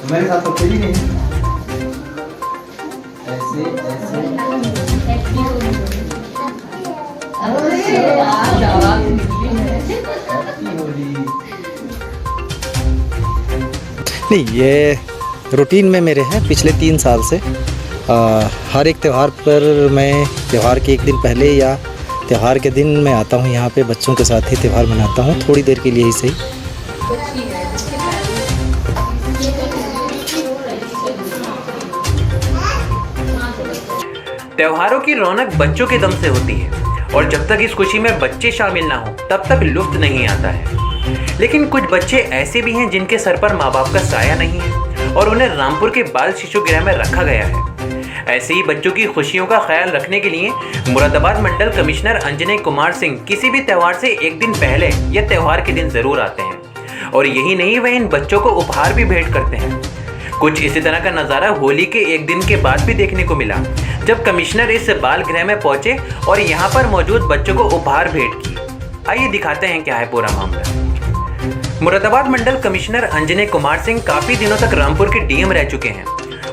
मेरे साथ तो खेली नहीं। ऐसे ऐसे हैप्पी होली। नहीं, ये रूटीन में मेरे हैं पिछले 3 साल से। हर एक त्यौहार पर मैं त्यौहार के एक दिन पहले या त्यौहार के दिन मैं आता हूँ यहाँ पे, बच्चों के साथ ही त्यौहार मनाता हूँ, थोड़ी देर के लिए ही सही। त्योहारों की रौनक बच्चों के दम से होती है और जब तक इस खुशी में बच्चे शामिल ना हो तब तक लुत्फ नहीं आता है। लेकिन कुछ बच्चे ऐसे भी हैं जिनके सर पर माँ बाप का साया नहीं है और उन्हें रामपुर के बाल शिशु गृह में रखा गया है। ऐसे ही बच्चों की खुशियों का ख्याल रखने के लिए मुरादाबाद मंडल कमिश्नर अंजने कुमार सिंह किसी भी त्यौहार से एक दिन पहले या त्यौहार के दिन जरूर आते हैं और यही नहीं, वह इन बच्चों को उपहार भी भेंट करते हैं। कुछ इसी तरह का नज़ारा होली के एक दिन के बाद भी देखने को मिला, जब कमिश्नर इस बाल गृह में पहुंचे और यहां पर मौजूद बच्चों को उपहार भेंट किए। आइए दिखाते हैं क्या है पूरा मामला। मुरादाबाद मंडल कमिश्नर अंजने कुमार सिंह काफी दिनों तक रामपुर के डीएम रह चुके हैं।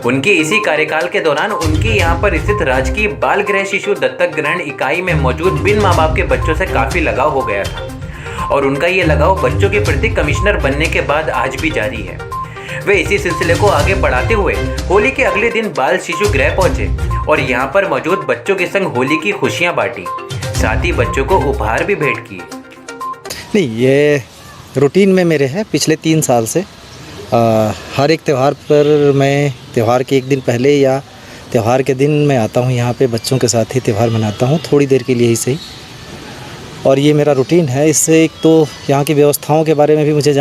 उनके इसी कार्यकाल के दौरान उनके यहाँ पर स्थित राजकीय बाल गृह शिशु दत्तक ग्रहण इकाई में मौजूद बिन माँ बाप के बच्चों से काफी लगाव हो गया था और उनका ये लगाव बच्चों के प्रति कमिश्नर बनने के बाद आज भी जारी है। वे इसी सिलसिले को आगे बढ़ाते हुए होली के अगले दिन बाल शिशु गृह पहुंचे और यहाँ पर मौजूद बच्चों के संग होली की खुशियाँ बांटी, साथ ही बच्चों को उपहार भी भेंट किए। नहीं, ये रूटीन में मेरे हैं पिछले 3 साल से। हर एक त्यौहार पर मैं त्यौहार के एक दिन पहले या त्यौहार के दिन मैं आता हूँ यहाँ पे, बच्चों के साथ ही त्यौहार मनाता हूँ, थोड़ी देर के लिए ही सही। और ये मेरा रूटीन है। इससे एक तो यहाँ की व्यवस्थाओं के बारे में भी मुझे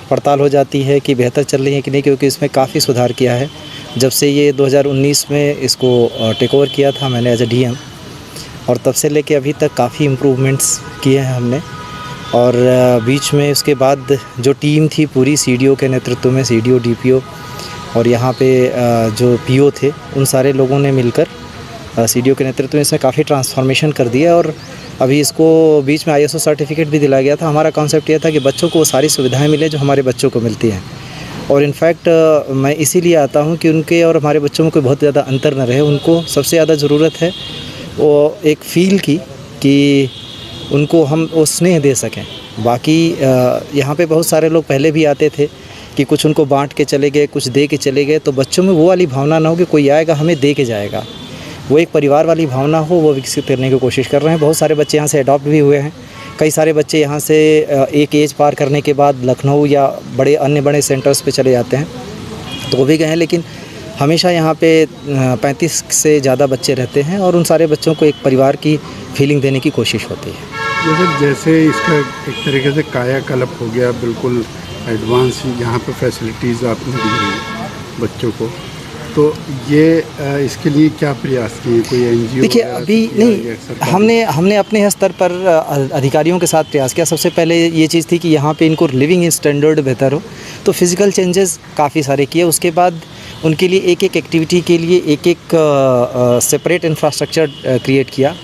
पड़ताल हो जाती है कि बेहतर चल रही है कि नहीं, क्योंकि इसमें काफ़ी सुधार किया है। जब से ये 2019 में इसको टेक ओवर किया था मैंने एज ए डीएम, और तब से लेके अभी तक काफ़ी इम्प्रूवमेंट्स किए हैं हमने। और बीच में उसके बाद जो टीम थी पूरी सीडीओ के नेतृत्व में, सीडीओ, डीपीओ और यहाँ पे जो पीओ थे, उन सारे लोगों ने मिलकर सीडीओ के नेतृत्व में इसमें काफ़ी ट्रांसफॉर्मेशन कर दिया और अभी इसको बीच में आईएसओ सर्टिफिकेट भी दिलाया गया था। हमारा कॉन्सेप्ट ये था कि बच्चों को वो सारी सुविधाएं मिले जो हमारे बच्चों को मिलती हैं। और इनफैक्ट मैं इसीलिए आता हूँ कि उनके और हमारे बच्चों में कोई बहुत ज़्यादा अंतर न रहे। उनको सबसे ज़्यादा ज़रूरत है वो एक फ़ील की कि उनको हम वो स्नेह दे सकें। बाकी यहाँ पे बहुत सारे लोग पहले भी आते थे कि कुछ उनको बांट के चले गए, कुछ दे के चले गए, तो बच्चों में वो वाली भावना ना हो कि कोई आएगा हमें दे के जाएगा, वो एक परिवार वाली भावना हो, वो विकसित करने की कोशिश कर रहे हैं। बहुत सारे बच्चे यहाँ से अडॉप्ट भी हुए हैं। कई सारे बच्चे यहाँ से एक एज पार करने के बाद लखनऊ या अन्य बड़े सेंटर्स पे चले जाते हैं, तो वो भी गए हैं। लेकिन हमेशा यहाँ पे 35 से ज़्यादा बच्चे रहते हैं और उन सारे बच्चों को एक परिवार की फीलिंग देने की कोशिश होती है। जैसे इसका एक तरीके से कायाकल्प हो गया, बिल्कुल एडवांस यहाँ पर फैसिलिटीज़ आपने दी है बच्चों को, तो ये इसके लिए क्या प्रयास किए? कोई एनजीओ? देखिए, अभी नहीं, हमने अपने स्तर पर अधिकारियों के साथ प्रयास किया। सबसे पहले ये चीज़ थी कि यहाँ पे इनको लिविंग स्टैंडर्ड बेहतर हो, तो फिज़िकल चेंजेस काफ़ी सारे किए। उसके बाद उनके लिए एक एक एक्टिविटी के लिए एक सेपरेट इंफ्रास्ट्रक्चर क्रिएट किया।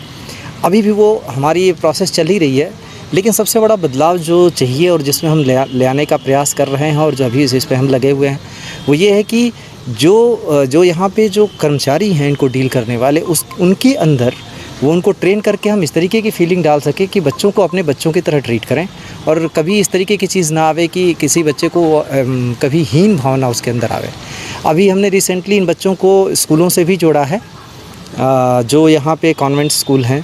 अभी भी वो हमारी प्रोसेस चल ही रही है, लेकिन सबसे बड़ा बदलाव जो चाहिए और जिसमें हम ले आने का प्रयास कर रहे हैं और जो अभी इस पर हम लगे हुए हैं, वो ये है कि जो यहाँ पे जो कर्मचारी हैं इनको डील करने वाले, उनके अंदर वो उनको ट्रेन करके हम इस तरीके की फीलिंग डाल सके कि बच्चों को अपने बच्चों की तरह ट्रीट करें और कभी इस तरीके की चीज़ ना आवे कि किसी बच्चे को कभी हीन भावना उसके अंदर आवे। अभी हमने रिसेंटली इन बच्चों को स्कूलों से भी जोड़ा है, जो यहाँ पे कॉन्वेंट स्कूल हैं